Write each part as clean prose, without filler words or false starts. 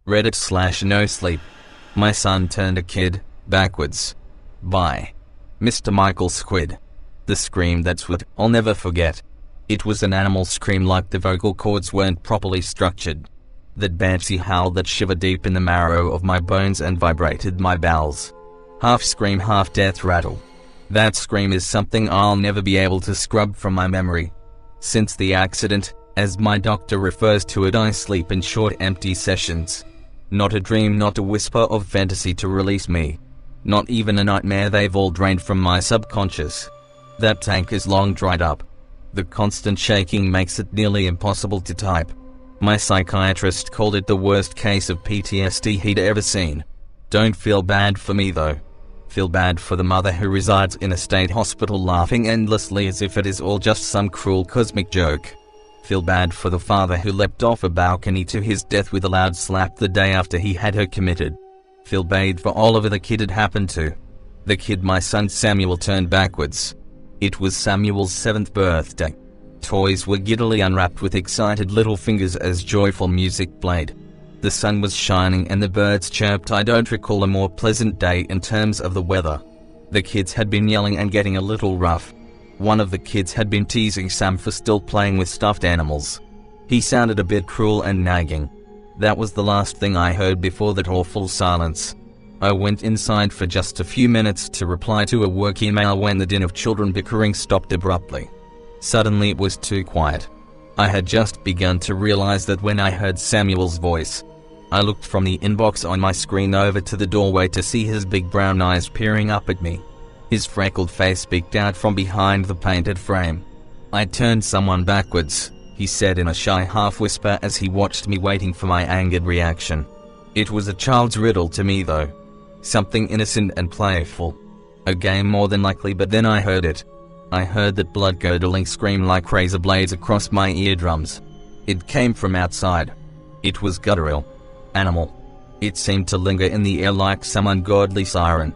Reddit/NoSleep. My son turned a kid, backwards. By Mr. Michael Squid. The scream, that's what I'll never forget. It was an animal scream, like the vocal cords weren't properly structured. That banshee howl that shivered deep in the marrow of my bones and vibrated my bowels. Half scream, half death rattle. That scream is something I'll never be able to scrub from my memory. Since the accident, as my doctor refers to it, I sleep in short, empty sessions. Not a dream, not a whisper of fantasy to release me. Not even a nightmare, they've all drained from my subconscious. That tank is long dried up. The constant shaking makes it nearly impossible to type. My psychiatrist called it the worst case of PTSD he'd ever seen. Don't feel bad for me though. Feel bad for the mother who resides in a state hospital laughing endlessly as if it is all just some cruel cosmic joke. Feel bad for the father who leapt off a balcony to his death with a loud slap the day after he had her committed. Feel bad for Oliver, the kid it happened to. The kid my son Samuel turned backwards. It was Samuel's 7th birthday. Toys were giddily unwrapped with excited little fingers as joyful music played. The sun was shining and the birds chirped. I don't recall a more pleasant day in terms of the weather. The kids had been yelling and getting a little rough. One of the kids had been teasing Sam for still playing with stuffed animals. He sounded a bit cruel and nagging. That was the last thing I heard before that awful silence. I went inside for just a few minutes to reply to a work email when the din of children bickering stopped abruptly. Suddenly it was too quiet. I had just begun to realize that when I heard Samuel's voice. I looked from the inbox on my screen over to the doorway to see his big brown eyes peering up at me. His freckled face peeked out from behind the painted frame. "I turned someone backwards," he said in a shy half-whisper as he watched me, waiting for my angered reaction. It was a child's riddle to me though. Something innocent and playful. A game more than likely, but then I heard it. I heard that blood-curdling scream like razor blades across my eardrums. It came from outside. It was guttural. Animal. It seemed to linger in the air like some ungodly siren.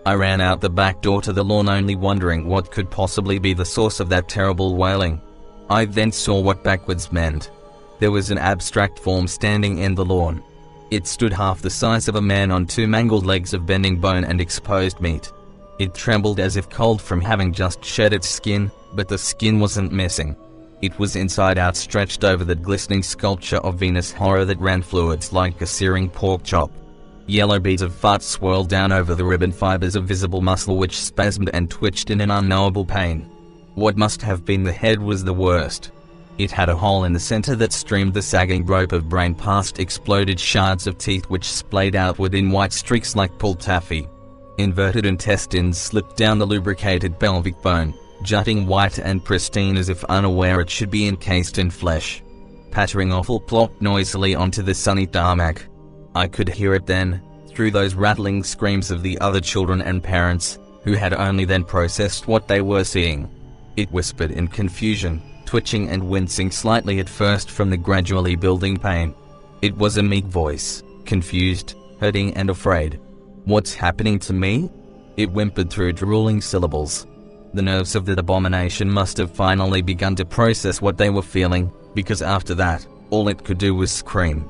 I ran out the back door to the lawn, only wondering what could possibly be the source of that terrible wailing. I then saw what backwards meant. There was an abstract form standing in the lawn. It stood half the size of a man on 2 mangled legs of bending bone and exposed meat. It trembled as if cold from having just shed its skin, but the skin wasn't missing. It was inside out, stretched over the glistening sculpture of Venus horror that ran fluids like a searing pork chop. Yellow beads of fat swirled down over the ribbon fibers of visible muscle which spasmed and twitched in an unknowable pain. What must have been the head was the worst. It had a hole in the center that streamed the sagging rope of brain past exploded shards of teeth which splayed outward in white streaks like pulled taffy. Inverted intestines slipped down the lubricated pelvic bone, jutting white and pristine as if unaware it should be encased in flesh. Pattering offal plopped noisily onto the sunny tarmac. I could hear it then, through those rattling screams of the other children and parents, who had only then processed what they were seeing. It whispered in confusion, twitching and wincing slightly at first from the gradually building pain. It was a meek voice, confused, hurting and afraid. "What's happening to me?" It whimpered through drooling syllables. The nerves of the abomination must have finally begun to process what they were feeling, because after that, all it could do was scream.